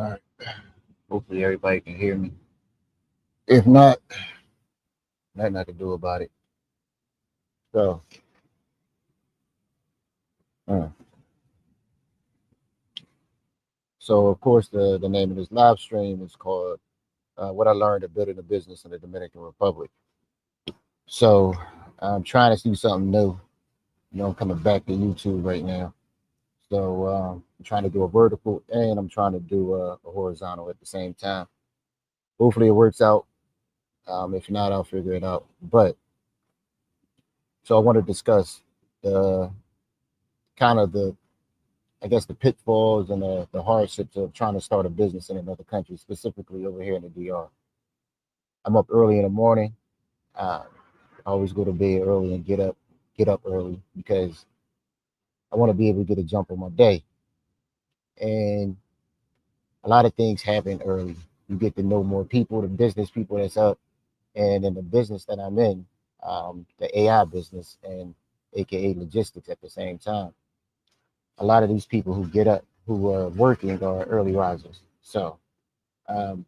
All right. Hopefully everybody can hear me. If not, nothing I can do about it. So, uh, so of course, the name of this live stream is called "What I Learned at Building a Business in the Dominican Republic." So, I'm trying to do something new. I'm coming back to YouTube right now. So, I'm trying to do a vertical and I'm trying to do a horizontal at the same time. Hopefully, it works out. If not, I'll figure it out. But so I want to discuss the kind of the I guess the pitfalls and the hardships of trying to start a business in another country, specifically over here in the DR. I'm up early in the morning. I always go to bed early and get up early because I want to be able to get a jump on my day. And a lot of things happen early. You get to know more people, the business people that's up, and in the business that I'm in, the AI business and AKA logistics at the same time. A lot of these people who get up, who are working, are early risers. So um,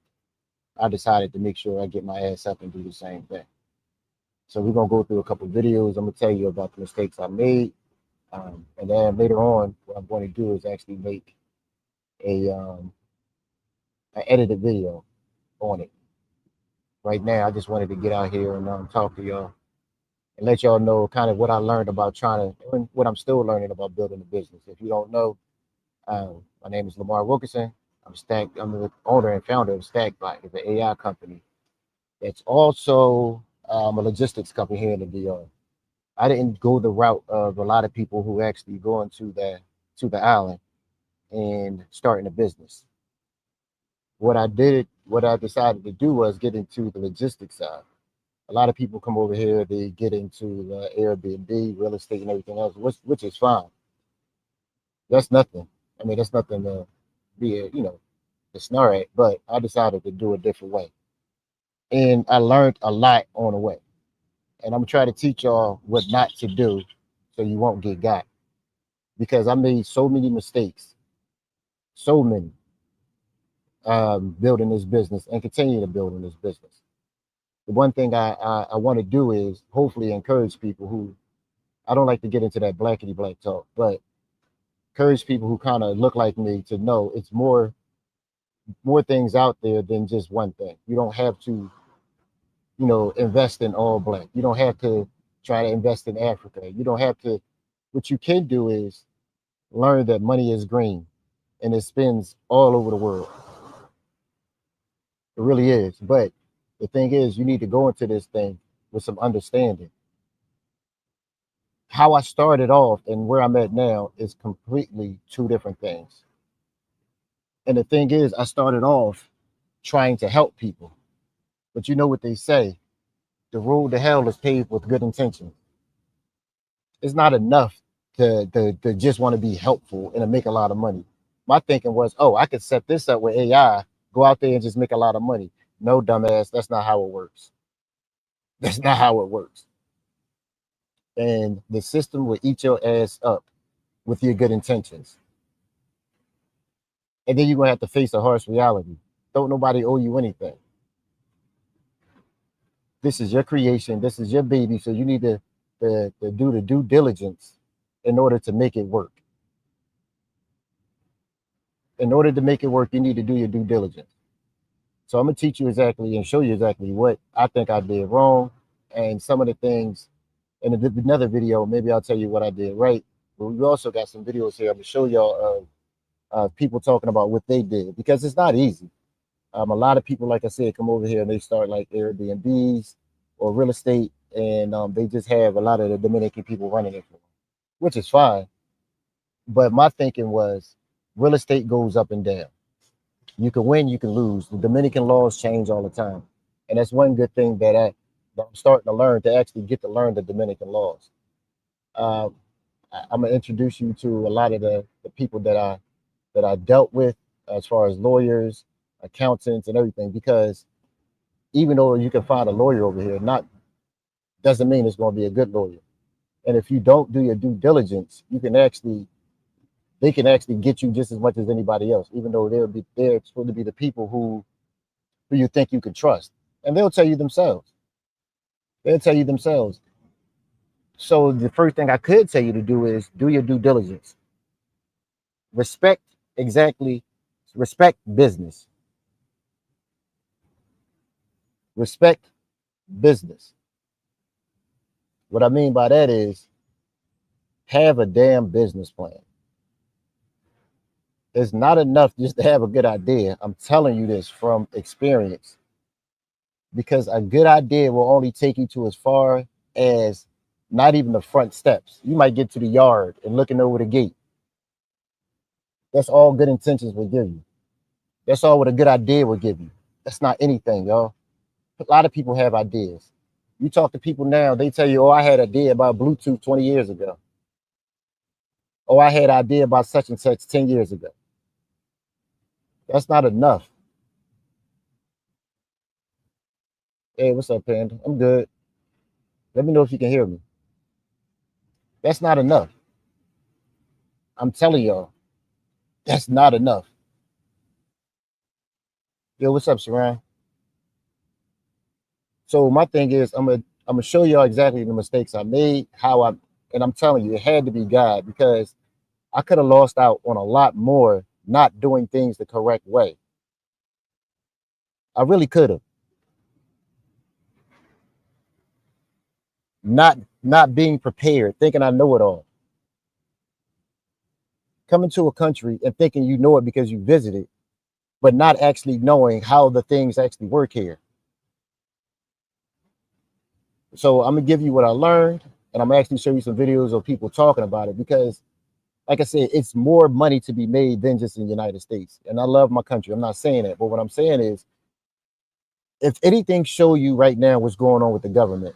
I decided to make sure I get my ass up and do the same thing. So we're gonna go through a couple of videos. I'm gonna tell you about the mistakes I made, and then later on, what I'm going to do is actually make a an edited video on it. Right now, I just wanted to get out here and talk to y'all and let y'all know kind of what I learned about trying to, and what I'm still learning about building a business. If you don't know, my name is Lamar Wilkerson. I'm the owner and founder of StackBot. It's an AI company. It's also a logistics company here in the DR. I didn't go the route of a lot of people who actually go into the island and starting a business. What I decided to do was get into the logistics side. A lot of people come over here, they get into the Airbnb, real estate, and everything else, which is fine. That's nothing. I mean, that's nothing to be, to snare at. But I decided to do a different way, and I learned a lot on the way. And I'm gonna try to teach y'all what not to do, so you won't get got. Because I made so many mistakes, so many, building this business and continue to build in this business. The one thing I want to do is hopefully encourage people who I don't like to get into that blackety black talk, but encourage people who kind of look like me to know it's more things out there than just one thing. You don't have to, invest in all black. You don't have to try to invest in Africa. You don't have to. What you can do is learn that money is green and it spins all over the world. It really is. But the thing is, you need to go into this thing with some understanding. How I started off and where I'm at now is completely two different things. And the thing is, I started off trying to help people. But you know what they say, the road to hell is paved with good intentions. It's not enough to just want to be helpful and to make a lot of money. My thinking was, oh, I could set this up with AI, go out there and just make a lot of money. No, dumbass, that's not how it works. That's not how it works. And the system will eat your ass up with your good intentions. And then you're gonna have to face a harsh reality. Don't nobody owe you anything. This is your creation, this is your baby, so you need to do the due diligence in order to make it work. In order to make it work, you need to do your due diligence. So I'm gonna teach you exactly and show you exactly what I think I did wrong, and some of the things. In another video, maybe I'll tell you what I did right. But we also got some videos here. I'm gonna show y'all people talking about what they did because it's not easy. A lot of people, like I said, come over here and they start like Airbnbs or real estate, and they just have a lot of the Dominican people running it for them, which is fine. But my thinking was, real estate goes up and down. You can win, you can lose. The Dominican laws change all the time, and that's one good thing that I'm starting to learn to actually get to learn the Dominican laws. Um, I'm gonna introduce you to a lot of the people that I dealt with as far as lawyers, accountants, and everything. Because even though you can find a lawyer over here, not doesn't mean it's going to be a good lawyer. And if you don't do your due diligence, you can actually they can actually get you just as much as anybody else, even though they're supposed to be the people who you think you can trust. And they'll tell you themselves. They'll tell you themselves. So the first thing I could tell you to do is do your due diligence. Respect exactly, respect business. Respect business. What I mean by that is have a damn business plan. It's not enough just to have a good idea. I'm telling you this from experience because a good idea will only take you to as far as not even the front steps. You might get to the yard and looking over the gate. That's all good intentions will give you. That's all what a good idea will give you. That's not anything, y'all. A lot of people have ideas. You talk to people now, they tell you, oh, I had an idea about Bluetooth 20 years ago. Oh, I had an idea about such and such 10 years ago. That's not enough. Hey, what's up, Panda? I'm good. Let me know if you can hear me. That's not enough. I'm telling y'all, that's not enough. Yo, what's up, Saran? So my thing is, I'm gonna show y'all exactly the mistakes I made, and I'm telling you, it had to be God because I could have lost out on a lot more not doing things the correct way. I really could have. Not being prepared, thinking I know it all. Coming to a country and thinking you know it because you visited, but not actually knowing how the things actually work here. So I'm gonna give you what I learned, and I'm actually show you some videos of people talking about it because, like I said, it's more money to be made than just in the United States. And I love my country. I'm not saying that, but what I'm saying is, if anything show you right now what's going on with the government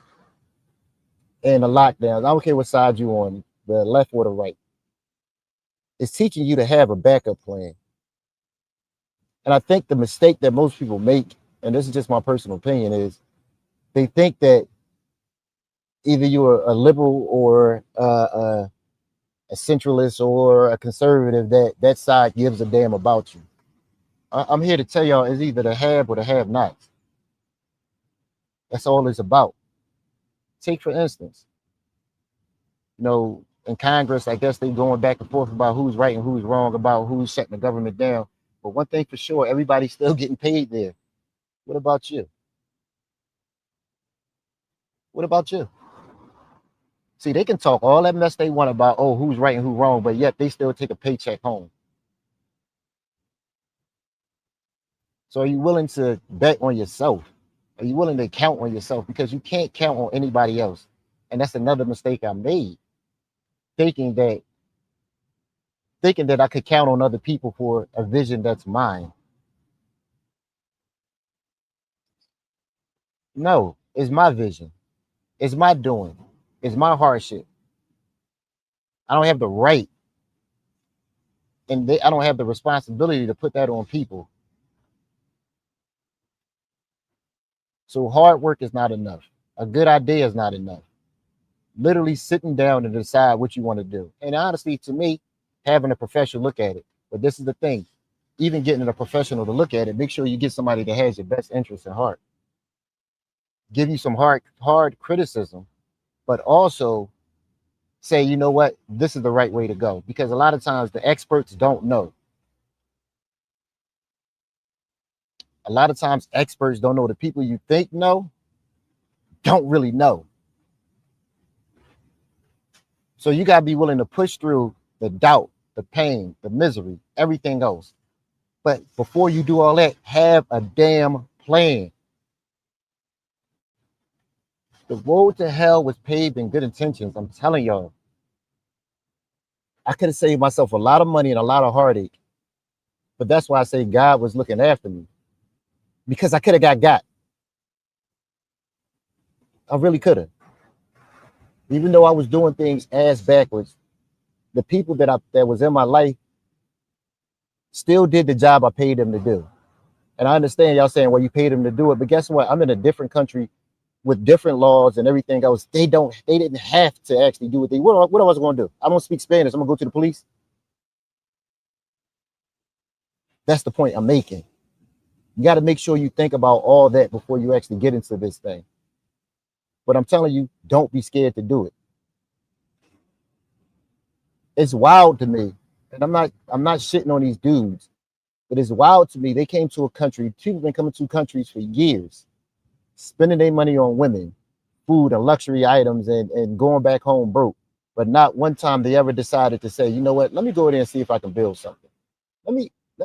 and the lockdowns, I don't care what side you on, the left or the right, it's teaching you to have a backup plan. And I think the mistake that most people make, and this is just my personal opinion, is they think that either you're a liberal or a centralist or a conservative, that side gives a damn about you. I'm here to tell y'all it's either the have or the have nots. That's all it's about. Take for instance, in Congress, I guess they going back and forth about who's right and who's wrong, about who's shutting the government down. But one thing for sure, everybody's still getting paid there. What about you? What about you? See, they can talk all that mess they want about, oh, who's right and who's wrong, but yet they still take a paycheck home. So are you willing to bet on yourself? Are you willing to count on yourself? Because you can't count on anybody else. And that's another mistake I made, thinking that I could count on other people for a vision that's mine. No, it's my vision. It's my doing. It's my hardship. I don't have the right and I don't have the responsibility to put that on people. So hard work is not enough. A good idea is not enough. Literally sitting down and decide what you want to do. And honestly, to me, having a professional look at it. But this is the thing. Even getting a professional to look at it, make sure you get somebody that has your best interest at heart. Give you some hard criticism, but also say, you know what, this is the right way to go. Because a lot of times the experts don't know. A lot of times experts don't know. The people you think know don't really know. So you got to be willing to push through the doubt, the pain, the misery, everything else. But before you do all that, have a damn plan. The road to hell was paved in good intentions. I'm telling y'all. I could have saved myself a lot of money and a lot of heartache. But that's why I say God was looking after me. Because I could have got. I really could have. Even though I was doing things ass backwards, the people that was in my life still did the job I paid them to do. And I understand y'all saying, well, you paid them to do it. But guess what? I'm in a different country with different laws and everything else. They didn't have to actually do what I was going to do. I don't speak Spanish. I'm going to go to the police. That's the point I'm making. You got to make sure you think about all that before you actually get into this thing. But I'm telling you, don't be scared to do it. It's wild to me, and I'm not shitting on these dudes, but it's wild to me. They came to a country. People been coming to countries for years, spending their money on women, food, and luxury items, and going back home broke. But not one time they ever decided to say, you know what? Let me go there and see if I can build something. Let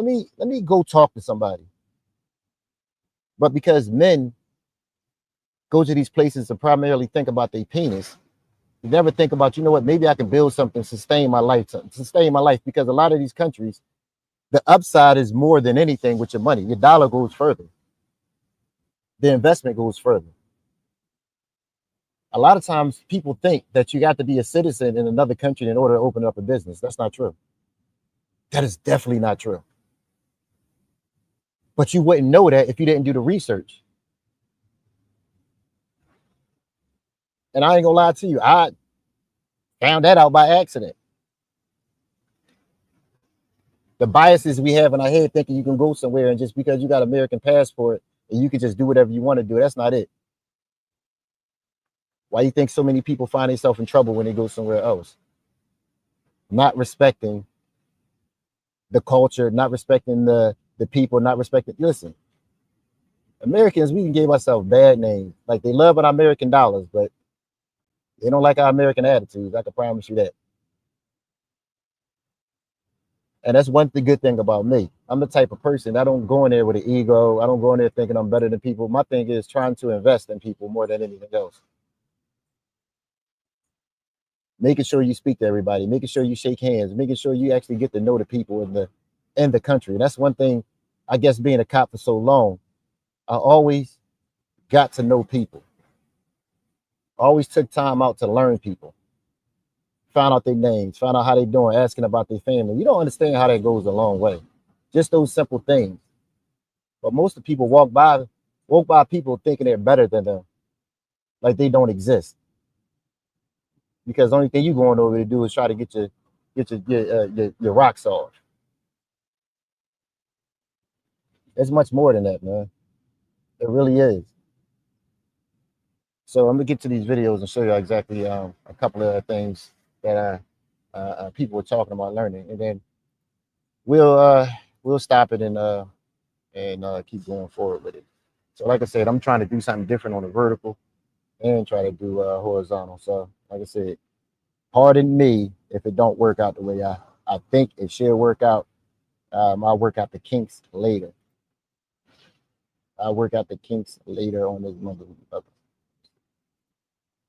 me go talk to somebody. But because men go to these places to primarily think about their penis, you never think about, you know what, maybe I can build something, sustain my life, because a lot of these countries, the upside is more than anything with your money. Your dollar goes further. The investment goes further. A lot of times people think that you got to be a citizen in another country in order to open up a business. That's not true. That is definitely not true. But you wouldn't know that if you didn't do the research. And I ain't gonna lie to you, I found that out by accident. The biases we have in our head thinking you can go somewhere and just because you got an American passport and you can just do whatever you want to do. That's not it. Why you think so many people find themselves in trouble when they go somewhere else? Not respecting the culture, not respecting the people, not respecting. Listen, Americans, we can give ourselves bad names. Like they love our American dollars, but they don't like our American attitudes. I can promise you that. And that's one good thing about me. I'm the type of person, I don't go in there with an ego. I don't go in there thinking I'm better than people. My thing is trying to invest in people more than anything else. Making sure you speak to everybody, making sure you shake hands, making sure you actually get to know the people in the country. And that's one thing, I guess, being a cop for so long, I always got to know people. Always took time out to learn people. Found out their names, found out how they doing, asking about their family. You don't understand how that goes a long way. Just those simple things. But most of the people walk by people thinking they're better than them, like they don't exist. Because the only thing you going over to do is try to get your rocks off. It's much more than that, man. It really is. So I'm gonna get to these videos and show you exactly a couple of things that people were talking about learning, and then we'll stop it and keep going forward with it. So like I said, I'm trying to do something different on the vertical and try to do horizontal. So like I said, pardon me if it don't work out the way I think it should work out. I'll work out the kinks later. I'll work out the kinks later on this month. All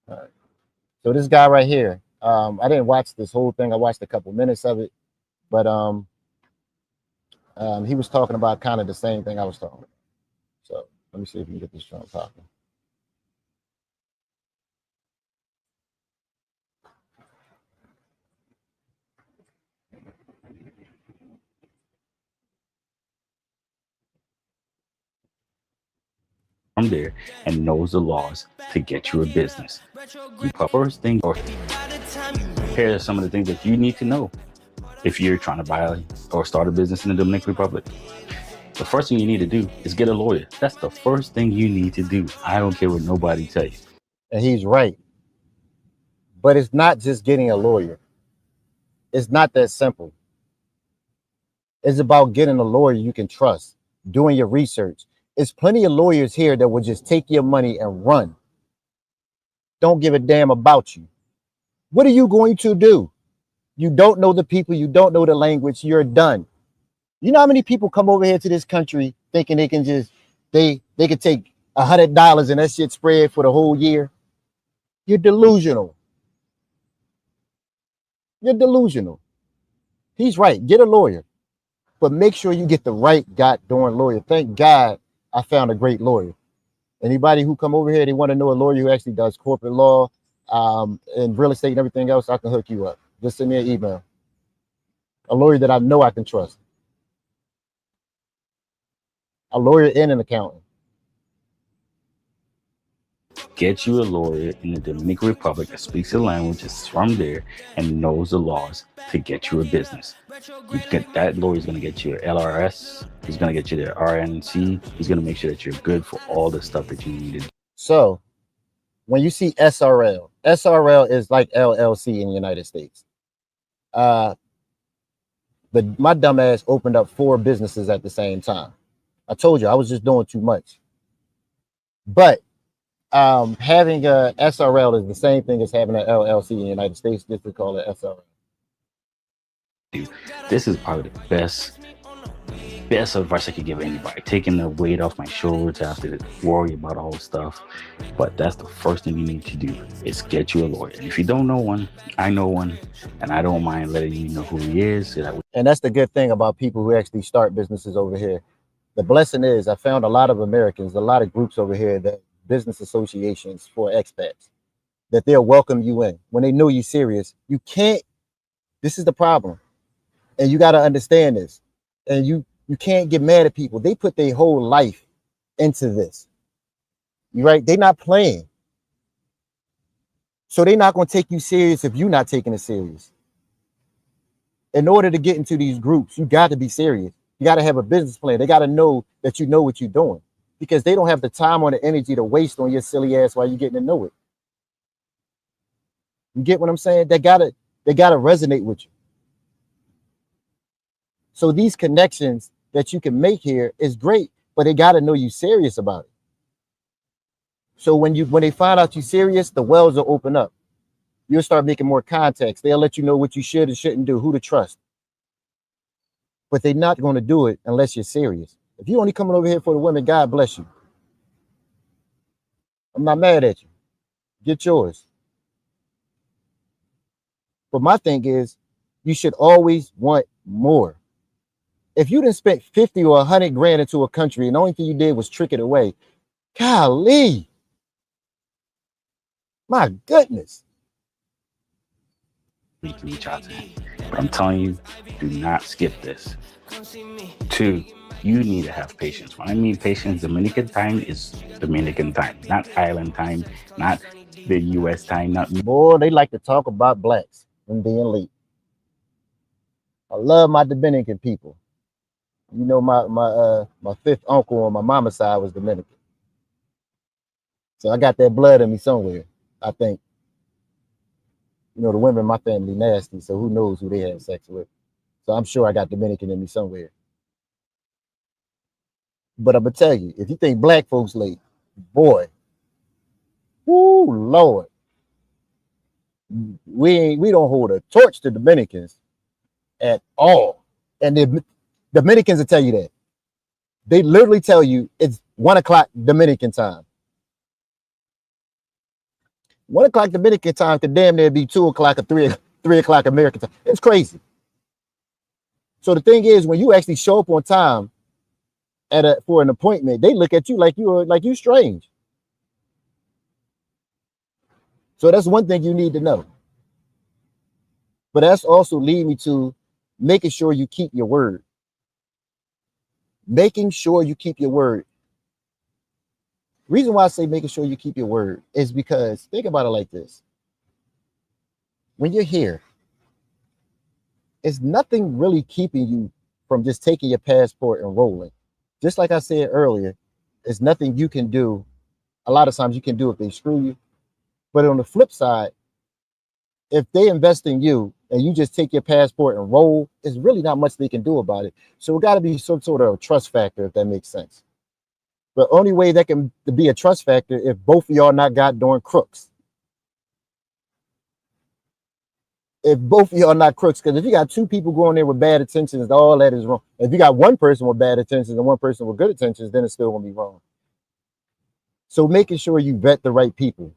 right. So this guy right here, I didn't watch this whole thing. I watched a couple minutes of it, but he was talking about kind of the same thing I was talking about. So let me see if we can get this joint talking. From there and knows the laws to get you a business. First thing, or here are some of the things that you need to know if you're trying to buy or start a business in the Dominican Republic. The first thing you need to do is get a lawyer. That's the first thing you need to do. I don't care what nobody tell you. And he's right. But it's not just getting a lawyer. It's not that simple. It's about getting a lawyer you can trust, doing your research. There's plenty of lawyers here that will just take your money and run. Don't give a damn about you. What are you going to do? You don't know the people, you don't know the language, you're done. You know how many people come over here to this country thinking they can just they could take $100 and that shit spread for the whole year? You're delusional. You're delusional. He's right. Get a lawyer, but make sure you get the right goddamn lawyer. Thank God I found a great lawyer. Anybody who come over here, they want to know a lawyer who actually does corporate law, and real estate and everything else, I can hook you up. Just send me an email. A lawyer that I know I can trust. A lawyer and an accountant. Get you a lawyer in the Dominican Republic that speaks the language, is from there, and knows the laws to get you a business. You get that lawyer is going to get you your LRS. He's going to get you the RNC. He's going to make sure that you're good for all the stuff that you need. So when you see SRL, SRL is like LLC in the United States. My dumb ass opened up 4 businesses at the same time. I told you I was just doing too much. But having a SRL is the same thing as having an LLC in the United States. Just to call it SRL. This is probably the best advice I could give anybody. Taking the weight off my shoulders to have to worry about all this stuff. But that's the first thing you need to do is get you a lawyer. And if you don't know one, I know one, and I don't mind letting you know who he is. And that's the good thing about people who actually start businesses over here. The blessing is I found a lot of Americans, a lot of groups over here, that business associations for expats, that they'll welcome you in when they know you're serious. You can't, this is the problem. And you got to understand this. And you can't get mad at people. They put their whole life into this. You right? They're not playing. So they're not going to take you serious if you're not taking it serious. In order to get into these groups, you got to be serious. You got to have a business plan. They got to know that you know what you're doing, because they don't have the time or the energy to waste on your silly ass while you're getting to know it. You get what I'm saying? They gotta resonate with you. So these connections that you can make here is great, but they got to know you serious about it. So when they find out you serious, the wells will open up. You'll start making more contacts. They'll let you know what you should and shouldn't do, who to trust. But they're not going to do it unless you're serious. If you're only coming over here for the women, God bless you. I'm not mad at you. Get yours. But my thing is, you should always want more. If you didn't spend 50 or 100 grand into a country and the only thing you did was trick it away, golly, my goodness. Need to reach out to him. But I'm telling you, do not skip this. 2, you need to have patience. When I mean patience, Dominican time is Dominican time, not island time, not the US time, not. Boy, they like to talk about blacks and being late. I love my Dominican people. You know, my 5th uncle on my mama's side was Dominican. So I got that blood in me somewhere, I think. You know, the women in my family nasty, so who knows who they had sex with. So I'm sure I got Dominican in me somewhere. But I'm going to tell you, if you think black folks late, boy, whoo, Lord. We don't hold a torch to Dominicans at all. And the Dominicans will tell you that. They literally tell you it's 1 o'clock Dominican time. 1 o'clock Dominican time could damn near be 2 o'clock or 3 o'clock American time. It's crazy. So the thing is, when you actually show up on time for an appointment, they look at you like you strange. So that's one thing you need to know. But that's also lead me to making sure you keep your word. Making sure you keep your word. Reason why I say making sure you keep your word is because think about it like this. When you're here, it's nothing really keeping you from just taking your passport and rolling. Just like I said earlier, there's nothing you can do. A lot of times you can do if they screw you. But on the flip side, if they invest in you and you just take your passport and roll, there's really not much they can do about it. So it got to be some sort of a trust factor, if that makes sense. The only way that can be a trust factor if both of y'all not goddamn crooks. If both of y'all not crooks, because if you got 2 people going there with bad intentions, all that is wrong. If you got 1 person with bad intentions and 1 person with good intentions, then it's still gonna be wrong. So making sure you vet the right people.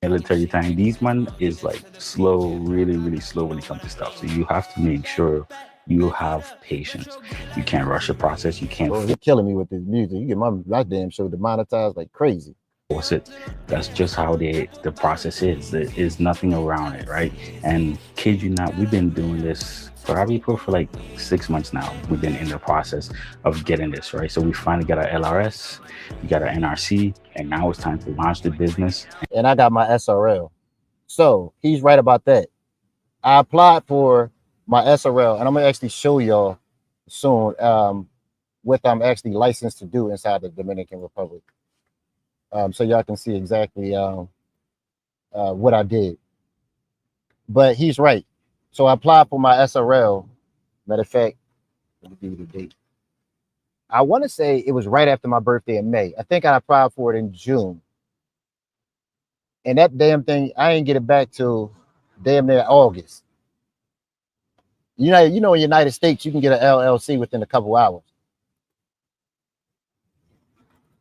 Military time, these man is like slow, really, really slow when it comes to stuff. So you have to make sure you have patience. You can't rush the process. You can't. Bro, you're killing me with this music. You get my damn show demonetized like crazy. force it. That's just how the process is. There is nothing around it, right? And kid you not, we've been doing this probably for like 6 months now. We've been in the process of getting this right. So we finally got our LRS, we got our NRC, and now it's time to launch the business. And I got my SRL. So he's right about that. I applied for my SRL, and I'm gonna actually show y'all soon what I'm actually licensed to do inside the Dominican Republic. So y'all can see exactly what I did. But he's right. So I applied for my SRL. Matter of fact, let me give you the date. I want to say it was right after my birthday in May. I think I applied for it in June. And that damn thing, I ain't get it back till damn near August. In the United States, you can get an LLC within a couple hours.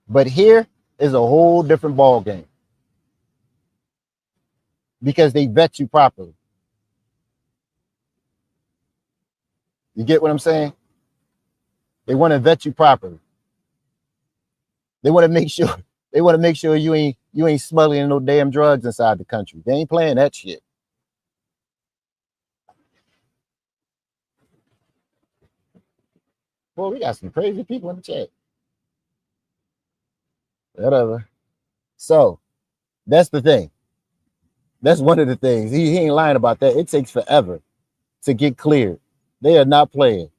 But here is a whole different ball game because they vet you properly. You get what I'm saying? They want to vet you properly. They want to make sure you ain't smuggling no damn drugs inside the country. They ain't playing that shit. Boy, we got some crazy people in the chat. Whatever. So that's the thing. That's one of the things. He ain't lying about that. It takes forever to get cleared. They are not playing.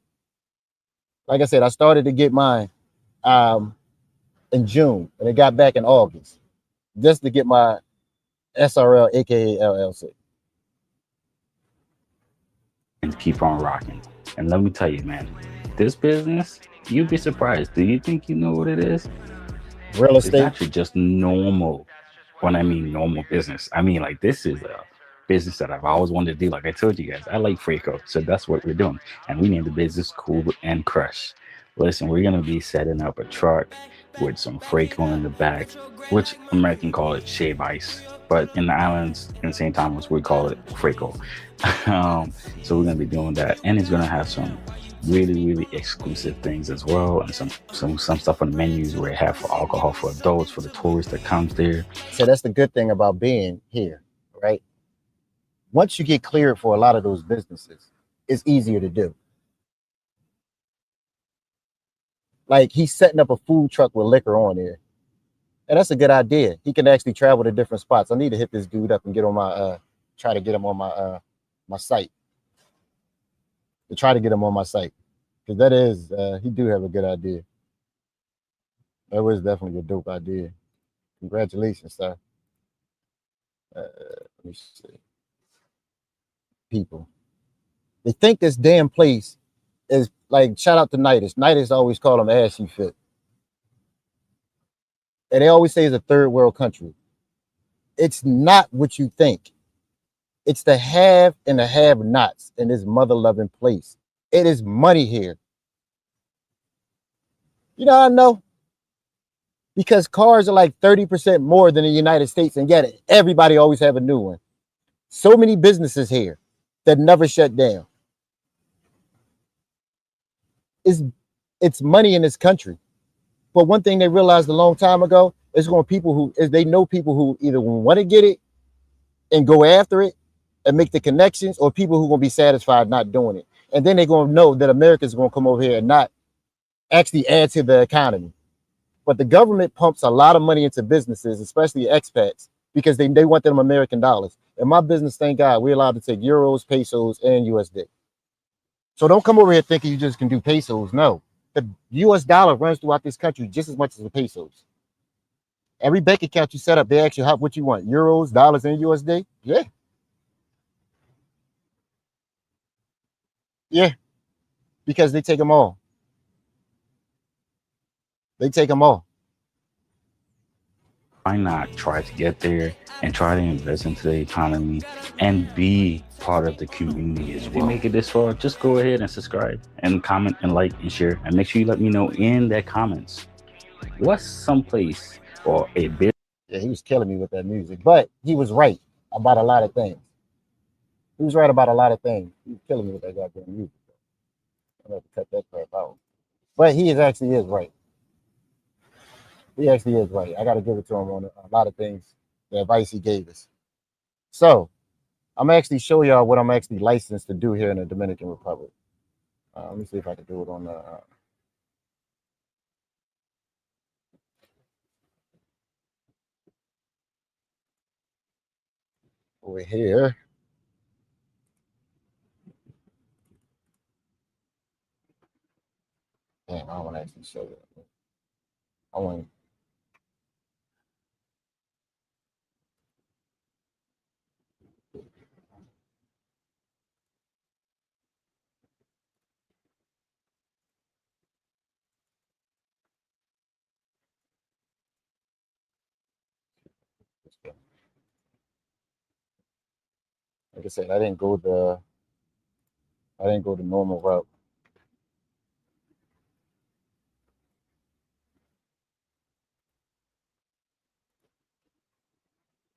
Like I said, I started to get mine in June, and it got back in August, just to get my SRL, aka LLC. And keep on rocking. And let me tell you, man, this business, you'd be surprised. Do you think you know what it is? Real It's estate. actually just normal. When I mean normal business, I mean like this is a business that I've always wanted to do. Like I told you guys, I like Freako, so that's what we're doing. And we named the business Cool and Crush. Listen, we're gonna be setting up a truck with some Freako in the back, which American call it shave ice, but in the islands in St. Thomas we call it Freako. So we're gonna be doing that, and it's gonna have some really exclusive things as well, and some stuff on the menus where it have for alcohol for adults, for the tourists that comes there. So that's the good thing about being here, right? Once you get cleared for a lot of those businesses, it's easier to do. Like he's setting up a food truck with liquor on there. And that's a good idea. He can actually travel to different spots. I need to hit this dude up and get on my try to get him on my site. To try to get him on my site. Because that is he do have a good idea. That was definitely a dope idea. Congratulations, sir. Let me see. People. They think this damn place is like, shout out to Nidus. Nidus always call them ashy fit. And they always say it's a third world country. It's not what you think. It's the have and the have nots in this mother loving place. It is money here. You know how I know? Because cars are like 30% more than the United States, and yet everybody always have a new one. So many businesses here that never shut down. It's money in this country. But one thing they realized a long time ago is they know people who either want to get it and go after it and make the connections, or people who are going to be satisfied not doing it. And then they're going to know that America is going to come over here and not actually add to the economy. But the government pumps a lot of money into businesses, especially expats, because they want them American dollars. In my business, thank God, we're allowed to take euros, pesos, and USD. So don't come over here thinking you just can do pesos. No, the US dollar runs throughout this country just as much as the pesos. Every bank account you set up, they ask you what you want, euros, dollars, and USD. Yeah. Yeah, because they take them all. They take them all. Why not try to get there and try to invest into the economy and be part of the community as well? If you make it this far, just go ahead and subscribe and comment and like and share, and make sure you let me know in the comments what's someplace or a business. Yeah, he was killing me with that music, but he was right about a lot of things. He was right about a lot of things. He was killing me with that goddamn music. I'm gonna have to cut that crap out. But he actually is right. He actually is right. I got to give it to him on a lot of things, the advice he gave us. So I'm actually show y'all what I'm actually licensed to do here in the Dominican Republic. Let me see if I can do it on the over here. Damn, I want to actually show you. I want. Like I said, I didn't go the normal route.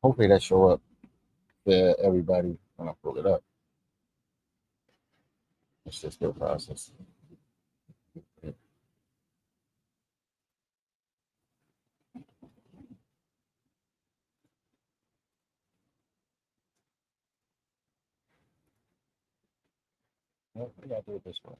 Hopefully that show up for everybody when I pull it up. It's just their process. Well, we gotta do it this way.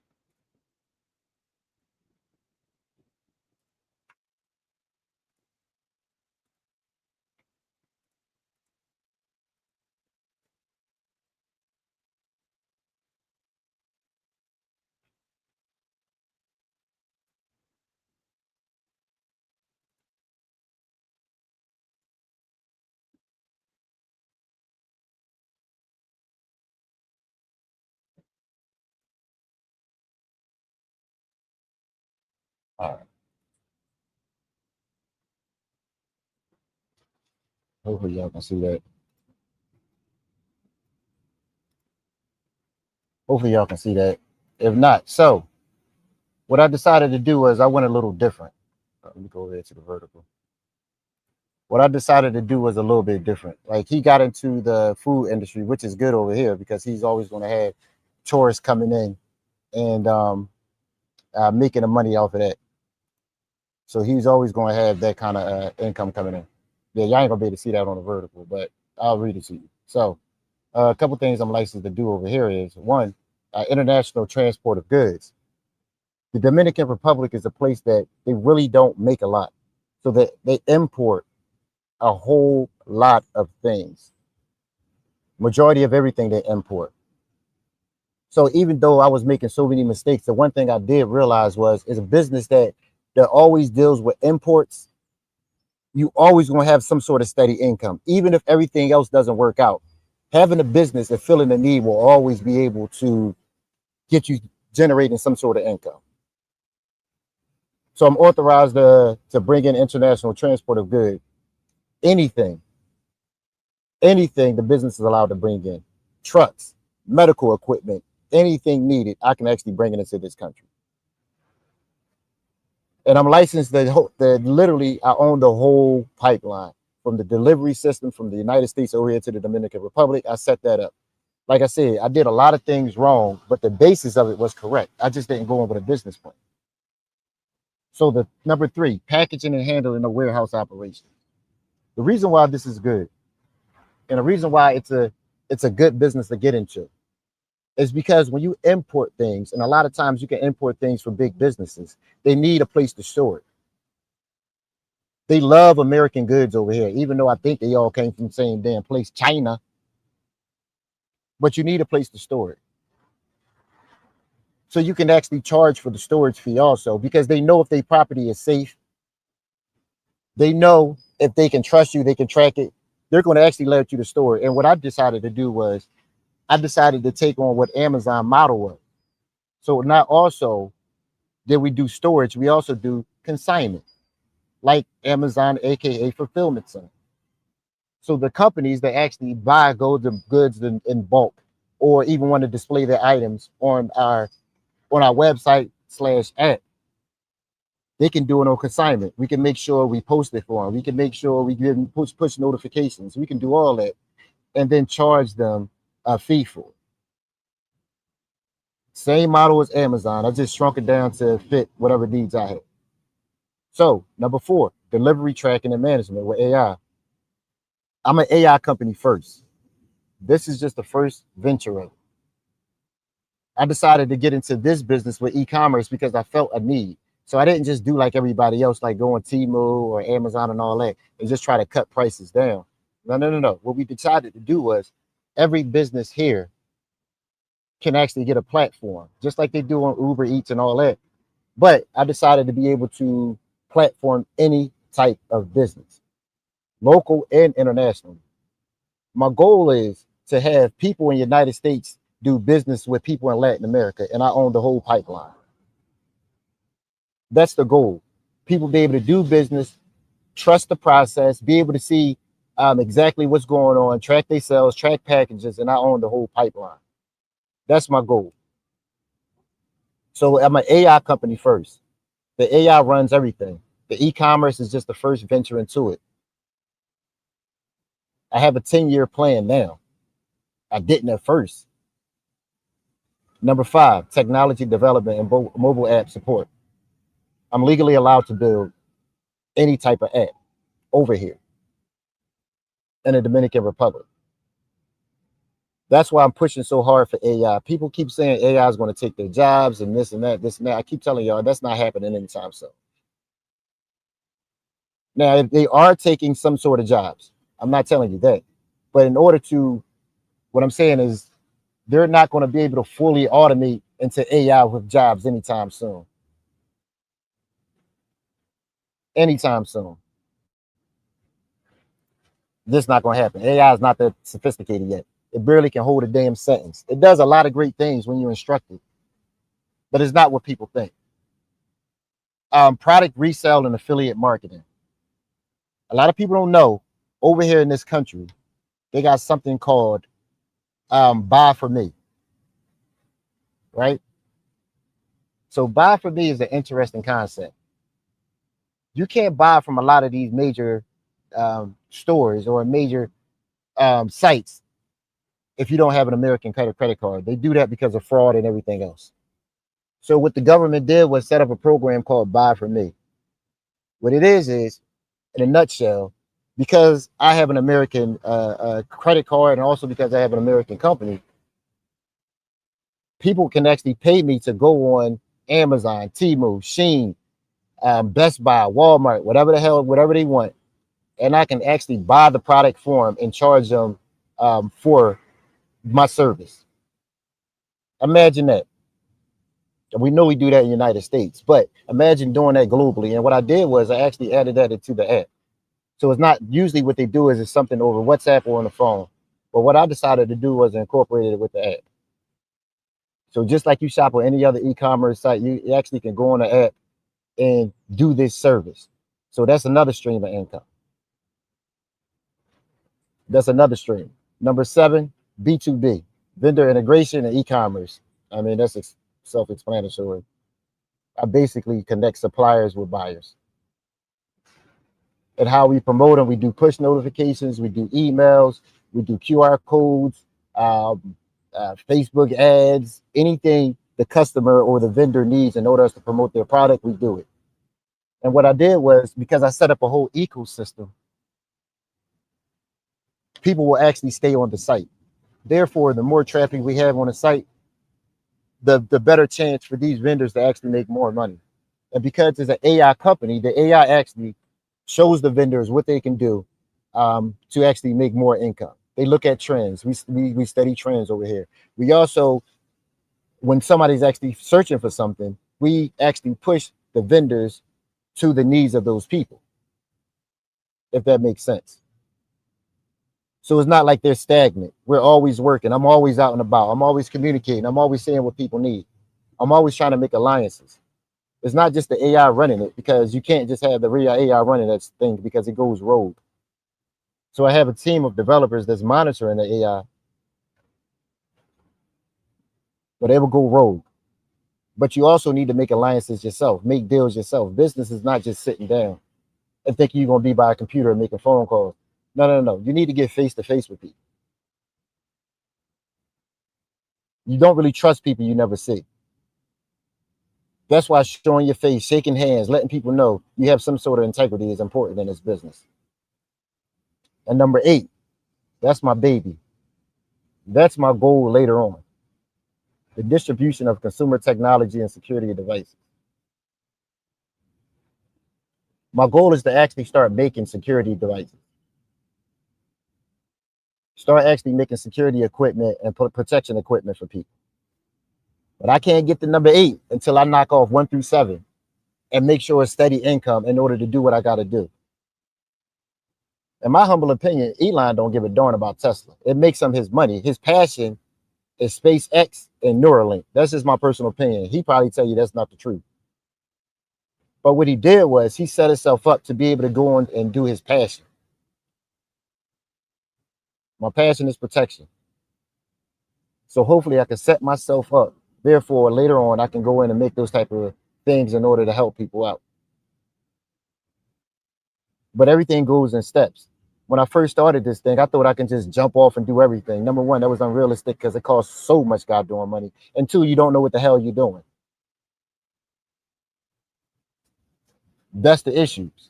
All right. Hopefully y'all can see that. Hopefully y'all can see that. If not, so what I decided to do was I went a little different. Let me go over there to the vertical. What I decided to do was a little bit different. Like he got into the food industry, which is good over here because he's always going to have tourists coming in and making the money off of that. So he's always going to have that kind of income coming in. Yeah, y'all ain't gonna be able to see that on the vertical, but I'll read it to you. So a couple things I'm licensed to do over here is one, international transport of goods. The Dominican Republic is a place that they really don't make a lot, so that they import a whole lot of things. Majority of everything they import. So even though I was making so many mistakes, the one thing I did realize was it's a business that always deals with imports. You always gonna have some sort of steady income, even if everything else doesn't work out. Having a business and filling the need will always be able to get you generating some sort of income. So I'm authorized to bring in international transport of goods. Anything, anything the business is allowed to bring in, trucks, medical equipment, anything needed, I can actually bring it into this country. And I'm licensed the literally I own the whole pipeline from the delivery system from the United States over here to the Dominican Republic. I set that up. Like I said, I did a lot of things wrong, but the basis of it was correct. I just didn't go in with a business plan. So the number three, packaging and handling a warehouse operation. The reason why this is good, and the reason why it's a good business to get into, is because when you import things, and a lot of times you can import things from big businesses, they need a place to store it. They love American goods over here, even though I think they all came from the same damn place, China. But you need a place to store it. So you can actually charge for the storage fee also, because they know if their property is safe, they know if they can trust you, they can track it, they're going to actually let you to store it. And what I decided to do was I decided to take on what Amazon model was. So not also did we do storage, we also do consignment, like Amazon, aka fulfillment center. So the companies that actually buy goods in bulk, or even want to display their items on our website slash app, they can do it on consignment. We can make sure we post it for them. We can make sure we give them push notifications. We can do all that and then charge them a fee for it. Same model as Amazon. I just shrunk it down to fit whatever needs I have. So number four, delivery tracking and management with AI. I'm an AI company first. This is just the first venture of it. I decided to get into this business with e-commerce because I felt a need. So I didn't just do like everybody else, like go on Temu or Amazon and all that, and just try to cut prices down. No, no, no, no. What we decided to do was every business here can actually get a platform, just like they do on Uber Eats and all that. But I decided to be able to platform any type of business, local and international. My goal is to have people in the United States do business with people in Latin America, and I own the whole pipeline. That's the goal. People be able to do business, trust the process, be able to see exactly what's going on, track their sales, track packages, and I own the whole pipeline. That's my goal. So I'm an AI company first. The AI runs everything. The e-commerce is just the first venture into it. I have a 10-year plan now. I didn't at first. Number 5, technology development and mobile app support. I'm legally allowed to build any type of app over here in the Dominican Republic. That's why I'm pushing so hard for AI. People keep saying AI is going to take their jobs and this and that, this and that. I keep telling y'all that's not happening anytime soon. Now, if they are taking some sort of jobs, I'm not telling you that. But in order to, what I'm saying is they're not going to be able to fully automate into AI with jobs anytime soon. Anytime soon. This is not going to happen. AI is not that sophisticated yet. It barely can hold a damn sentence. It does a lot of great things when you instruct it, but it's not what people think. Product resale and affiliate marketing. A lot of people don't know over here in this country, they got something called buy for me, right? So buy for me is an interesting concept. You can't buy from a lot of these major stores or major sites if you don't have an American credit card. They do that because of fraud and everything else. So what the government did was set up a program called Buy for Me. What it is, in a nutshell, because I have an American credit card and also because I have an American company, people can actually pay me to go on Amazon, Temu, Shein, Best Buy, Walmart, whatever the hell, whatever they want. And I can actually buy the product for them and charge them for my service. Imagine that. We know we do that in the United States, but imagine doing that globally. And what I did was I actually added that into the app. So it's not usually what they do is it's something over WhatsApp or on the phone. But what I decided to do was incorporate it with the app. So just like you shop on any other e-commerce site, you actually can go on the app and do this service. So that's another stream of income. That's another stream. Number 7, B2B, vendor integration and e-commerce. I mean, that's self-explanatory. I basically connect suppliers with buyers. And how we promote them, we do push notifications, we do emails, we do QR codes, Facebook ads, anything the customer or the vendor needs in order to promote their product, we do it. And what I did was, because I set up a whole ecosystem, people will actually stay on the site. Therefore, the more traffic we have on the site, the better chance for these vendors to actually make more money. And because it's an AI company, the AI actually shows the vendors what they can do to actually make more income. They look at trends. We study trends over here. We also, when somebody's actually searching for something, we actually push the vendors to the needs of those people, if that makes sense. So it's not like they're stagnant. We're always working. I'm always out and about. I'm always communicating. I'm always saying what people need. I'm always trying to make alliances. It's not just the AI running it, because you can't just have the real AI running that thing because it goes rogue. So I have a team of developers that's monitoring the AI, but it will go rogue. But you also need to make alliances yourself, make deals yourself. Business is not just sitting down and thinking you're going to be by a computer and making phone calls. No, no, no. You need to get face to face with people. You don't really trust people you never see. That's why showing your face, shaking hands, letting people know you have some sort of integrity is important in this business. And number 8, that's my baby. That's my goal later on. The distribution of consumer technology and security devices. My goal is to actually start making security devices. Start actually making security equipment and protection equipment for people. But I can't get to number 8 until I knock off 1 through 7 and make sure it's steady income in order to do what I got to do. In my humble opinion, Elon don't give a darn about Tesla. It makes him his money. His passion is SpaceX and Neuralink. That's just my personal opinion. He probably tell you that's not the truth. But what he did was he set himself up to be able to go on and do his passion. My passion is protection. So hopefully I can set myself up. Therefore, later on, I can go in and make those type of things in order to help people out. But everything goes in steps. When I first started this thing, I thought I can just jump off and do everything. Number 1, that was unrealistic because it costs so much goddamn money. And 2, you don't know what the hell you're doing. That's the issues.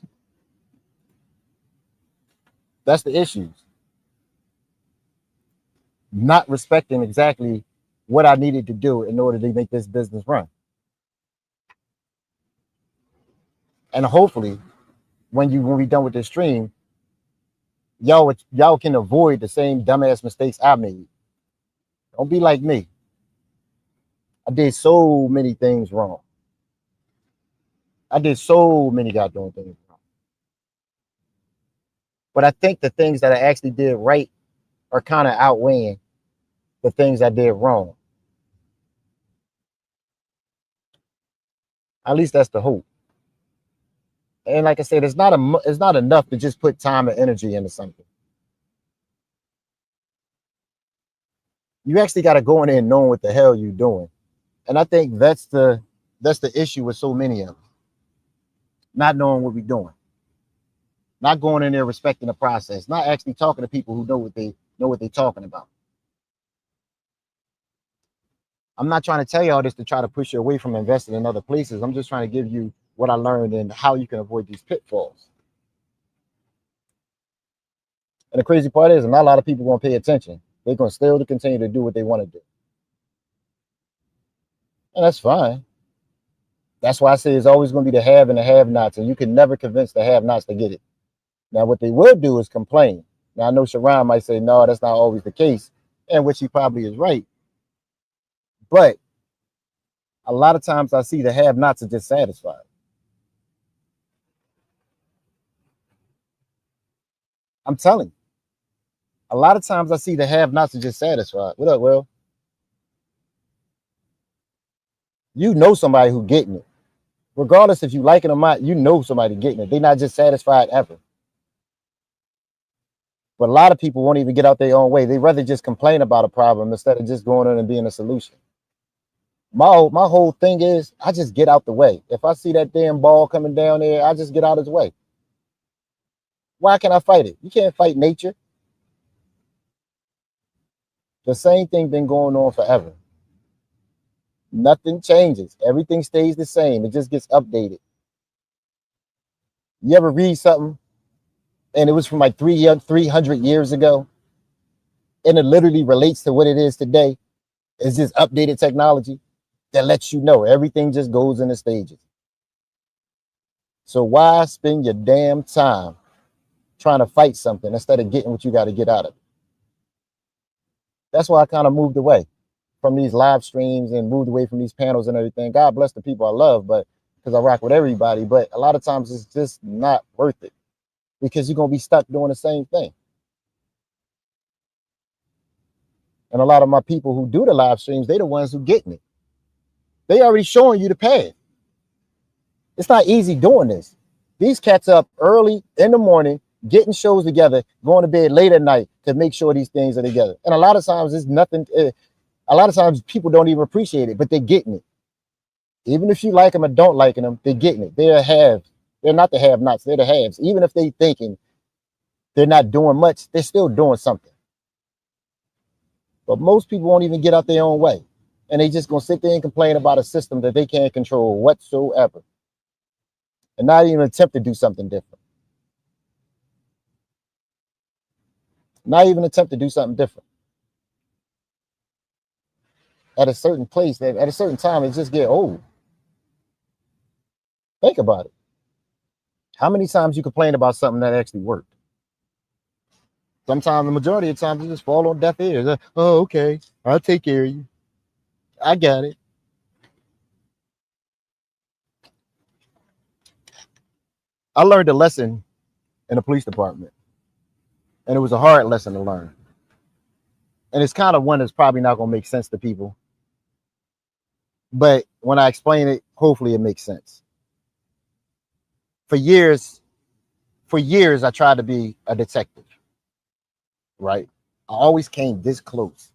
That's the issues. Not respecting exactly what I needed to do in order to make this business run. And hopefully, when we're done with this stream, y'all can avoid the same dumbass mistakes I made. Don't be like me. I did so many things wrong. I did so many goddamn things wrong. But I think the things that I actually did right are kind of outweighing the things I did wrong. At least that's the hope. And like I said, it's not enough to just put time and energy into something. You actually got to go in there and know what the hell you're doing. And I think that's the issue with so many of them. Not knowing what we're doing. Not going in there respecting the process. Not actually talking to people who know what they're talking about. I'm not trying to tell you all this to try to push you away from investing in other places. I'm just trying to give you what I learned and how you can avoid these pitfalls. And the crazy part is, not a lot of people won't pay attention. They're going to still continue to do what they want to do. And that's fine. That's why I say it's always going to be the have and the have-nots, and you can never convince the have-nots to get it. Now, what they will do is complain. Now, I know Sharon might say, no, that's not always the case, and which he probably is right. But a lot of times I see the have-nots are just satisfied. I'm telling you. A lot of times I see the have-nots are just satisfied. What up, Will? You know somebody who getting it. Regardless if you like it or not, you know somebody getting it. They're not just satisfied ever. But a lot of people won't even get out their own way. They rather just complain about a problem instead of just going in and being a solution. My whole thing is I just get out the way. If I see that damn ball coming down there, I just get out of his way. Why can I fight it? You can't fight nature. The same thing been going on forever. Nothing changes. Everything stays the same. It just gets updated. You ever read something and it was from like 300 years ago and it literally relates to what it is today? It's just updated technology that lets you know everything just goes in the stages. So why spend your damn time trying to fight something instead of getting what you got to get out of it? That's why I kind of moved away from these live streams and moved away from these panels and everything. God bless the people I love, but because I rock with everybody. But a lot of times it's just not worth it because you're going to be stuck doing the same thing. And a lot of my people who do the live streams, they're the ones who getting it. They already showing you the path. It's not easy doing this. These cats up early in the morning, getting shows together, going to bed late at night to make sure these things are together. And a lot of times it's nothing. A lot of times people don't even appreciate it, but they're getting it. Even if you like them or don't like them, they're getting it. They're haves. They're not the have-nots. They're the haves. Even if they thinking they're not doing much, they're still doing something. But most people won't even get out their own way. And they just gonna sit there and complain about a system that they can't control whatsoever, and not even attempt to do something different. Not even attempt to do something different. At a certain place, at a certain time, it just get old. Think about it. How many times you complain about something that actually worked? Sometimes, the majority of the times, you just fall on deaf ears. Oh, okay, I'll take care of you. I got it. I learned a lesson in the police department, and it was a hard lesson to learn. And it's kind of one that's probably not going to make sense to people. But when I explain it, hopefully it makes sense. For years, I tried to be a detective, right? I always came this close.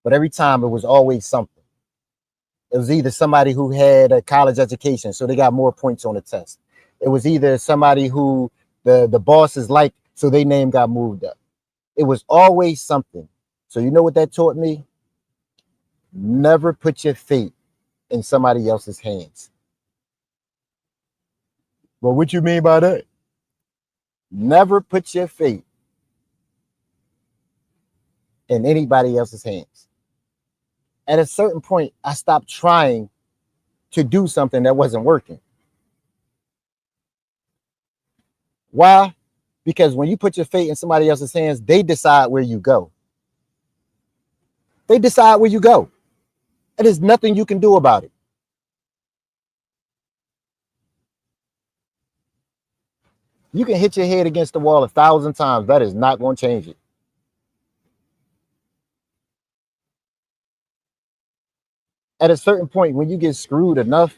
But every time it was always something. It was either somebody who had a college education, so they got more points on the test. It was either somebody who the bosses liked, so their name got moved up. It was always something. So you know what that taught me? Never put your fate in somebody else's hands. Well, what you mean by that? Never put your fate in anybody else's hands. At a certain point, I stopped trying to do something that wasn't working. Why? Because when you put your fate in somebody else's hands, they decide where you go. They decide where you go. And there's nothing you can do about it. You can hit your head against the wall 1,000 times. That is not going to change it. At a certain point, when you get screwed enough,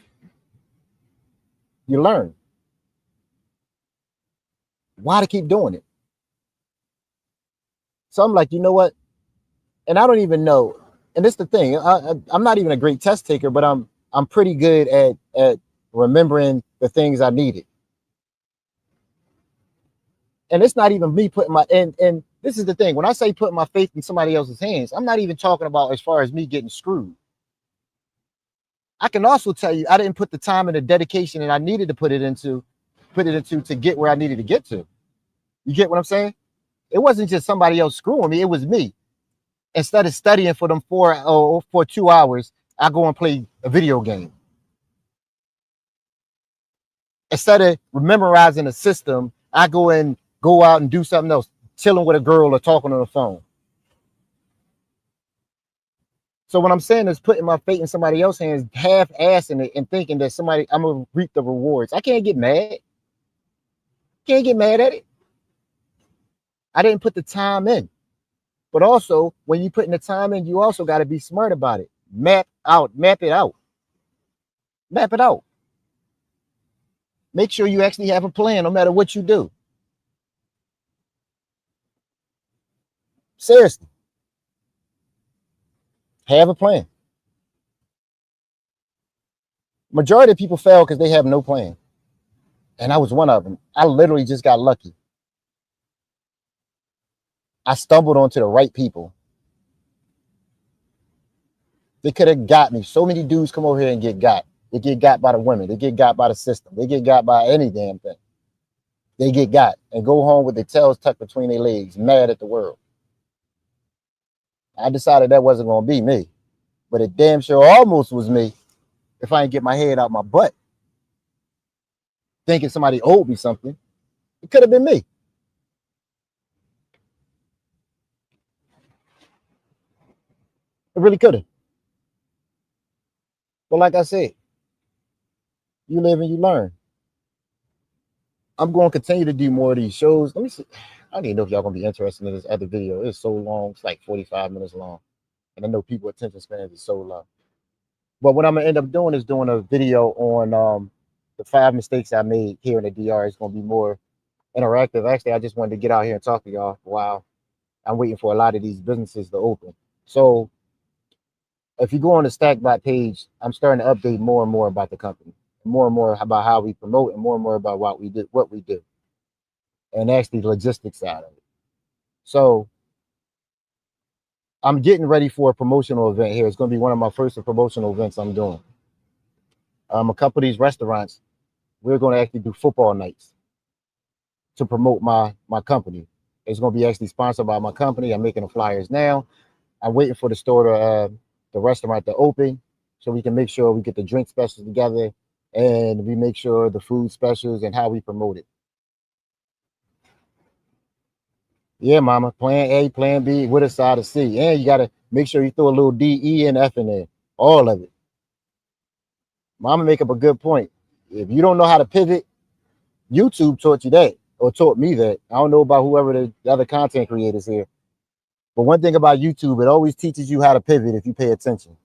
you learn why to keep doing it. So I'm like, you know what? And I don't even know. And this is the thing. I'm not even a great test taker, but I'm pretty good at remembering the things I needed. And it's not even me putting my and this is the thing. When I say putting my faith in somebody else's hands, I'm not even talking about as far as me getting screwed. I can also tell you I didn't put the time and the dedication that I needed to put it into to get where I needed to get to. You get what I'm saying? It wasn't just somebody else screwing me, it was me. Instead of studying for them for 2 hours, I go and play a video game. Instead of memorizing a system, I go out and do something else, chilling with a girl or talking on the phone. So what I'm saying is putting my fate in somebody else's hands, half-assing it and thinking that I'm gonna reap the rewards. I can't get mad. Can't get mad at it. I didn't put the time in. But also, when you putting the time in, you also got to be smart about it. Map it out. Map it out. Make sure you actually have a plan no matter what you do. Seriously. Have a plan. Majority of people fail because they have no plan. And I was one of them. I literally just got lucky. I stumbled onto the right people. They could have got me. So many dudes come over here and get got. They get got by the women. They get got by the system. They get got by any damn thing. They get got and go home with their tails tucked between their legs, mad at the world. I decided that wasn't going to be me. But it damn sure almost was me if I didn't get my head out my butt thinking somebody owed me something. It could have been me. It really could have. But like I said, you live and you learn. I'm going to continue to do more of these shows. Let me see. I don't even know if y'all going to be interested in this other video. It's so long. It's like 45 minutes long. And I know people attention spans is so low. But what I'm going to end up doing is doing a video on the 5 mistakes I made here in the DR. It's going to be more interactive. Actually, I just wanted to get out here and talk to y'all while I'm waiting for a lot of these businesses to open. So if you go on the Stackbot page, I'm starting to update more and more about the company, more and more about how we promote, and more about what we do, and actually the logistics side of it. So I'm getting ready for a promotional event here. It's going to be one of my first promotional events I'm doing. A couple of these restaurants, we're going to actually do football nights to promote my company. It's going to be actually sponsored by my company. I'm making the flyers now. I'm waiting for the store to the restaurant to open so we can make sure we get the drink specials together and we make sure the food specials and how we promote it. Yeah, mama. Plan A, plan B, with a side of C. And you gotta make sure you throw a little D, E, and F in there. All of it. Mama make up a good point. If you don't know how to pivot, YouTube taught you that or taught me that. I don't know about whoever the other content creators here. But one thing about YouTube, it always teaches you how to pivot if you pay attention.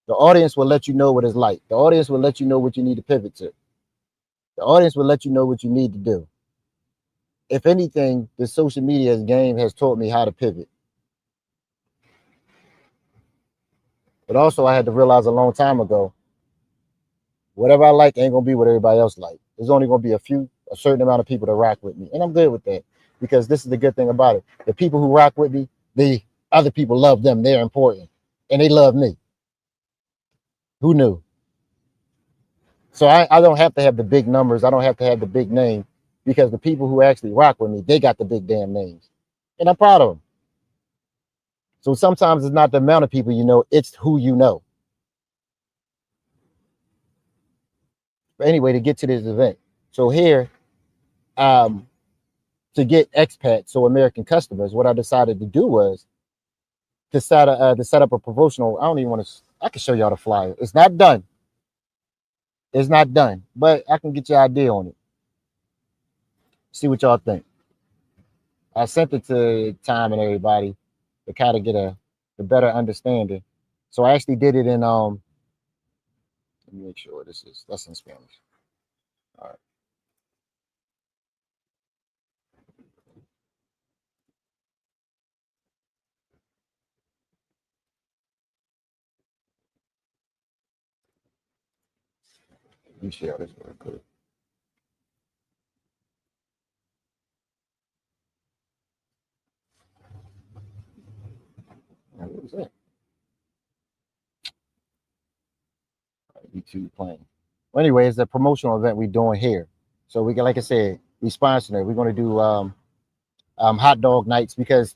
The audience will let you know what it's like. The audience will let you know what you need to pivot to. The audience will let you know what you need to do. If anything, the social media game has taught me how to pivot. But also, I had to realize a long time ago, whatever I like ain't gonna be what everybody else like. There's only gonna be a certain amount of people that rock with me, and I'm good with that because this is the good thing about it. The people who rock with me, the other people love them. They're important, and they love me. Who knew? So I don't have to have the big numbers. I don't have to have the big name because the people who actually rock with me, they got the big damn names, and I'm proud of them. So sometimes it's not the amount of people you know, it's who you know. But anyway, to get to this event, so here, um, to get expats, so American customers, what I decided to do was to set up a promotional. I don't even want to. I can show y'all the flyer. It's not done. It's not done, but I can get your idea on it. See what y'all think. I sent it to Tom and everybody to kind of get a better understanding. So I actually did it in Let me make sure that's in Spanish. All right. Let me share this real quick. What was that? YouTube playing. Well, anyway, it's a promotional event we're doing here. So we can, like I said, we sponsor it. We're going to do hot dog nights because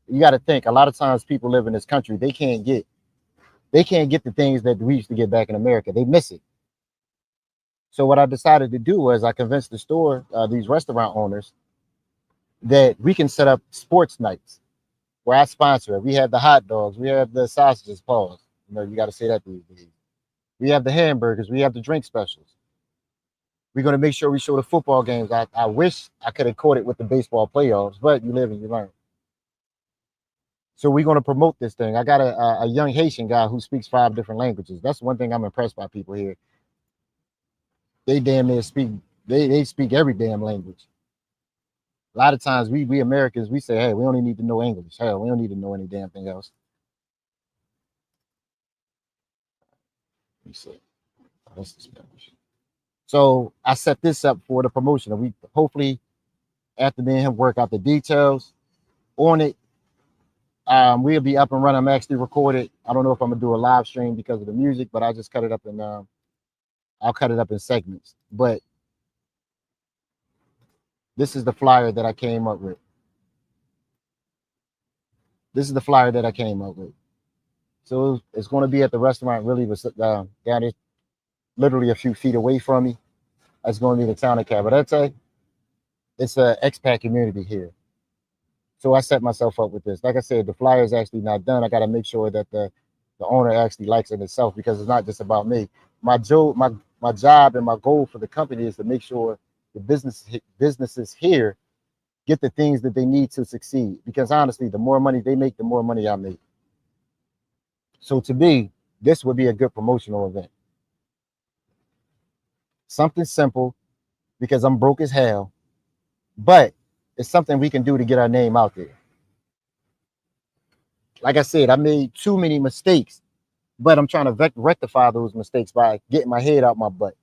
you got to think a lot of times people live in this country they can't get the things that we used to get back in America. They miss it. So what I decided to do was I convinced the store, these restaurant owners, that we can set up sports nights where I sponsor it. We have the hot dogs, we have the sausages. Pause. You know, you got to say that these days. We have the hamburgers, we have the drink specials. We're going to make sure we show the football games. I wish I could have caught it with the baseball playoffs, but you live and you learn. So we're going to promote this thing. I got a young Haitian guy who speaks 5 different languages. That's one thing I'm impressed by people here. They damn near speak. They speak every damn language. A lot of times we Americans we say, hey, we only need to know English. Hell, we don't need to know any damn thing else. Let me see. Oh, that's the Spanish. So I set this up for the promotion. And we hopefully after me and him work out the details on it. We'll be up and running. I'm actually recorded. I don't know if I'm gonna do a live stream because of the music, but I just cut it up in I'll cut it up in segments. But this is the flyer that I came up with. This is the flyer that I came up with. So it's going to be at the restaurant, really, down there, literally a few feet away from me. It's going to be the town of Cabarete. It's an expat community here. So I set myself up with this. Like I said, the flyer is actually not done. I got to make sure that the owner actually likes it itself because it's not just about me. My job and my goal for the company is to make sure the businesses here get the things that they need to succeed. Because honestly, the more money they make, the more money I make. So to me, this would be a good promotional event. Something simple because I'm broke as hell, but it's something we can do to get our name out there. Like I said, I made too many mistakes, but I'm trying to rectify those mistakes by getting my head out my butt,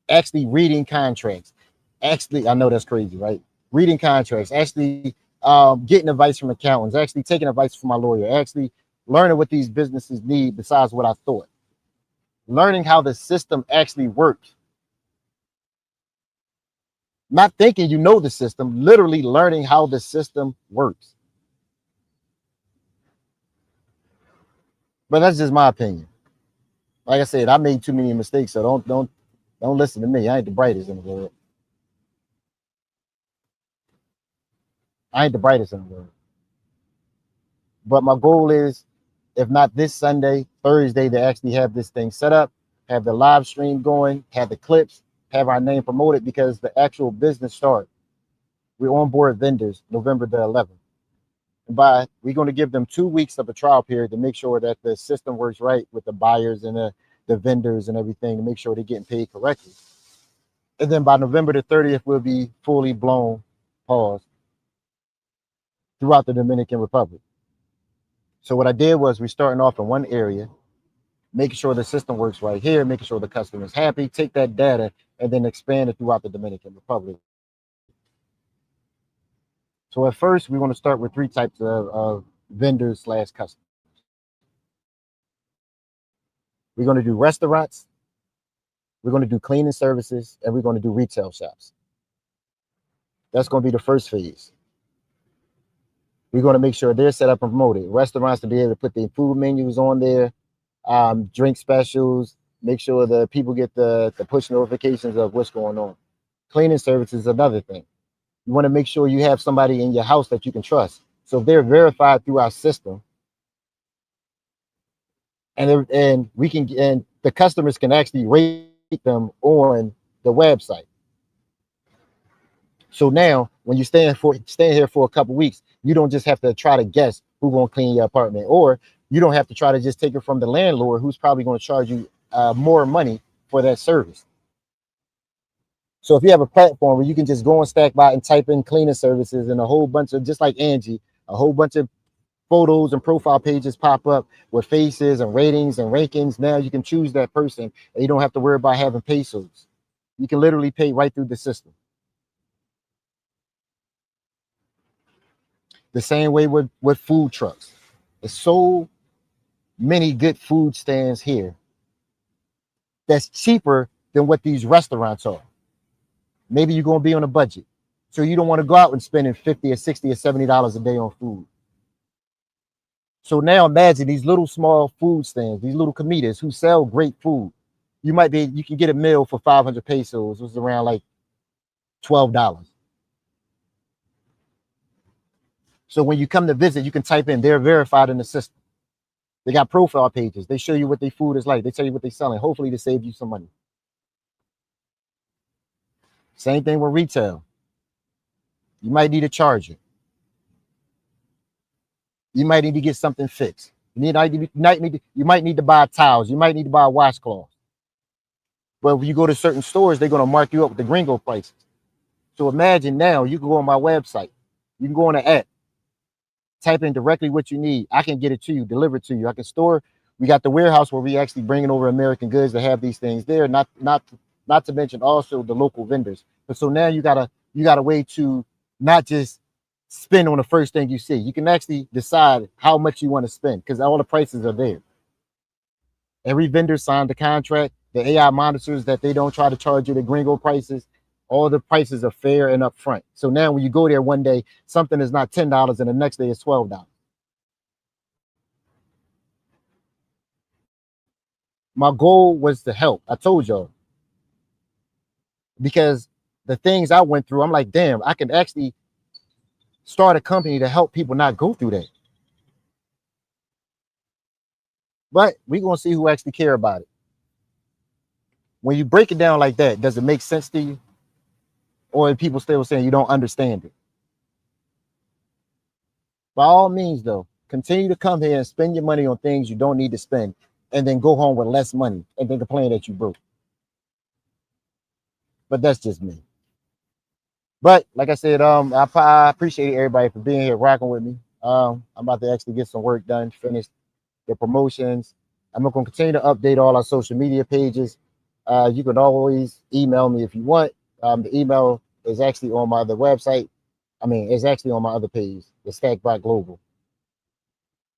actually reading contracts. Actually, I know that's crazy, right? Reading contracts, actually getting advice from accountants, actually taking advice from my lawyer, actually learning what these businesses need besides what I thought, learning how the system actually works. Not thinking you know the system, literally learning how the system works. But that's just my opinion. Like I said, I made too many mistakes, so don't listen to me. I ain't the brightest in the world. I ain't the brightest in the world. But my goal is, if not this Sunday, Thursday, to actually have this thing set up, have the live stream going, have the clips, have our name promoted, because the actual business start. We onboard vendors November the 11th. And we're going to give them 2 weeks of a trial period to make sure that the system works right with the buyers and the vendors and everything, to make sure they're getting paid correctly. And then by November the 30th, we'll be fully blown pause throughout the Dominican Republic. So what I did was, we're starting off in one area, making sure the system works right here, making sure the customer is happy, take that data and then expand it throughout the Dominican Republic. So at first, we want to start with 3 types of vendors / customers. We're going to do restaurants, we're going to do cleaning services, and we're going to do retail shops. That's going to be the first phase. We're going to make sure they're set up and promoted. Restaurants to be able to put their food menus on there, drink specials, make sure the people get the push notifications of what's going on. Cleaning services is another thing. You want to make sure you have somebody in your house that you can trust. So if they're verified through our system, and the customers can actually rate them on the website. So now, when you're staying here for a couple weeks, you don't just have to try to guess who's going to clean your apartment, or you don't have to try to just take it from the landlord, who's probably going to charge you more money for that service. So if you have a platform where you can just go on Stackbot and type in cleaning services, and a whole bunch of, just like Angie, a whole bunch of photos and profile pages pop up with faces and ratings and rankings. Now you can choose that person, and you don't have to worry about having pesos. You can literally pay right through the system. The same way with food trucks. There's so many good food stands here that's cheaper than what these restaurants are. Maybe you're going to be on a budget, so you don't want to go out and spending $50 or $60 or $70 a day on food. So now imagine these little small food stands, these little comidas who sell great food. You can get a meal for 500 pesos, which is around like $12. So when you come to visit, you can type in, they're verified in the system. They got profile pages. They show you what their food is like. They tell you what they're selling. Hopefully to save you some money. Same thing with retail. You might need a charger. You might need to get something fixed. You might need to buy towels. You might need to buy washcloths. But if you go to certain stores, they're going to mark you up with the gringo prices. So imagine now you can go on my website. You can go on the app, type in directly what you need. I can get it to you, deliver it to you. I can store. We got the warehouse where we actually bringing over American goods to have these things there. Not to mention also the local vendors. But so now you got a way to not just spend on the first thing you see. You can actually decide how much you want to spend, because all the prices are there. Every vendor signed the contract. The AI monitors that they don't try to charge you the gringo prices. All the prices are fair and upfront. So now when you go there one day, something is not $10 and the next day is $12. My goal was to help. I told y'all. Because the things I went through, I'm like, damn, I can actually start a company to help people not go through that. But we're going to see who actually care about it. When you break it down like that, does it make sense to you? Or are people still saying you don't understand it? By all means, though, continue to come here and spend your money on things you don't need to spend, and then go home with less money and then complain that you broke. But that's just me. But like I said, I appreciate everybody for being here, rocking with me. I'm about to actually get some work done, finish the promotions. I'm going to continue to update all our social media pages. You can always email me if you want. The email is actually on the website. I mean, it's actually on my other page, the Stack by Global.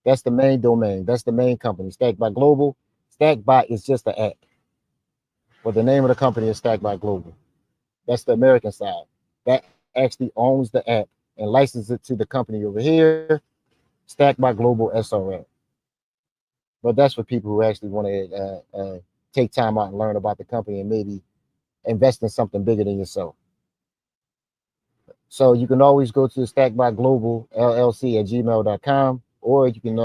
That's the main domain. That's the main company, Stack by Global. Stack by is just the app, but the name of the company is Stack by Global. That's the American side. That actually owns the app and licenses it to the company over here, Stack by Global SRL. But that's for people who actually want to take time out and learn about the company and maybe invest in something bigger than yourself. So you can always go to Stack by Global LLC at gmail.com, or you can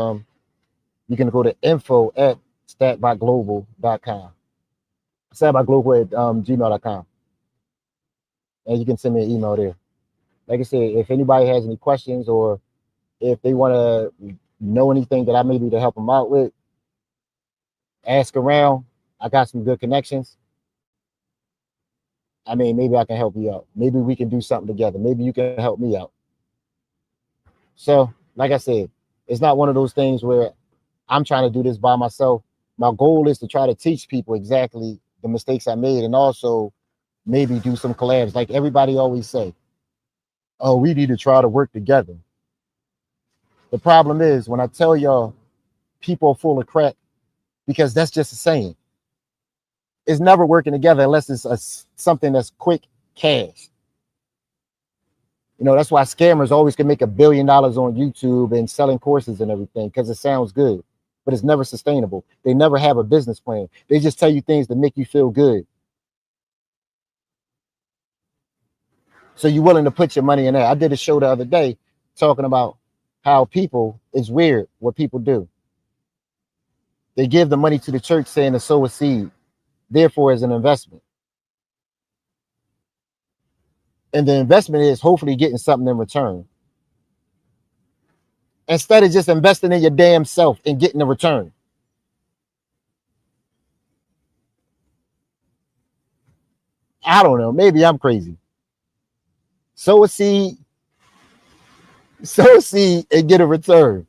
go to info at stackbyglobal.com. Stackbyglobal at gmail.com. And you can send me an email there. Like I said, if anybody has any questions or if they want to know anything that I may be to help them out with, ask around. I got some good connections. I mean, maybe I can help you out. Maybe we can do something together. Maybe you can help me out. So, like I said, it's not one of those things where I'm trying to do this by myself. My goal is to try to teach people exactly the mistakes I made and also maybe do some collabs. Like everybody always say, oh, we need to try to work together. The problem is when I tell y'all people are full of crap, because that's just a saying. It's never working together unless it's something that's quick cash. You know, that's why scammers always can make $1 billion on YouTube and selling courses and everything because it sounds good, but it's never sustainable. They never have a business plan. They just tell you things to make you feel good. So you're willing to put your money in there. I did a show the other day talking about how people, it's weird what people do. They give the money to the church saying to sow a seed, therefore as an investment. And the investment is hopefully getting something in return. Instead of just investing in your damn self and getting a return. I don't know. Maybe I'm crazy. Sow a seed and get a return.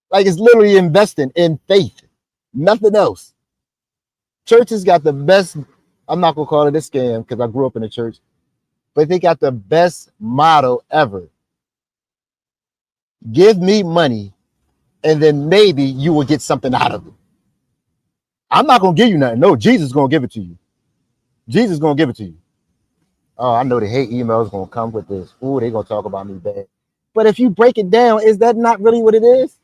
Like it's literally investing in faith. Nothing else. Churches got the best, I'm not going to call it a scam because I grew up in a church, but they got the best motto ever. Give me money and then maybe you will get something out of it. I'm not going to give you nothing. No, Jesus is going to give it to you. Jesus is going to give it to you. Oh, I know the hate emails going to come with this. Ooh, they're going to talk about me bad. But if you break it down, is that not really what it is?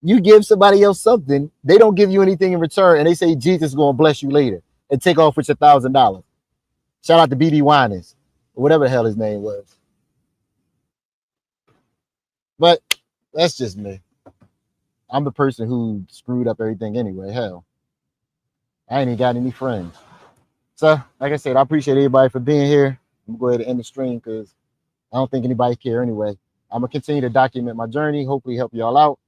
You give somebody else something, they don't give you anything in return, and they say Jesus is going to bless you later and take off with your $1,000. Shout out to BD Winans, or whatever the hell his name was. But that's just me. I'm the person who screwed up everything anyway. Hell, I ain't even got any friends. So, like I said, I appreciate everybody for being here. I'm going to go ahead and end the stream because I don't think anybody care anyway. I'm going to continue to document my journey, hopefully help y'all out.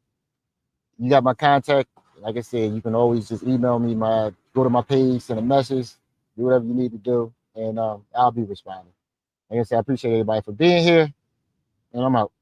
You got my contact. Like I said, you can always just email me, go to my page, send a message, do whatever you need to do, and I'll be responding. Like I said, I appreciate everybody for being here, and I'm out.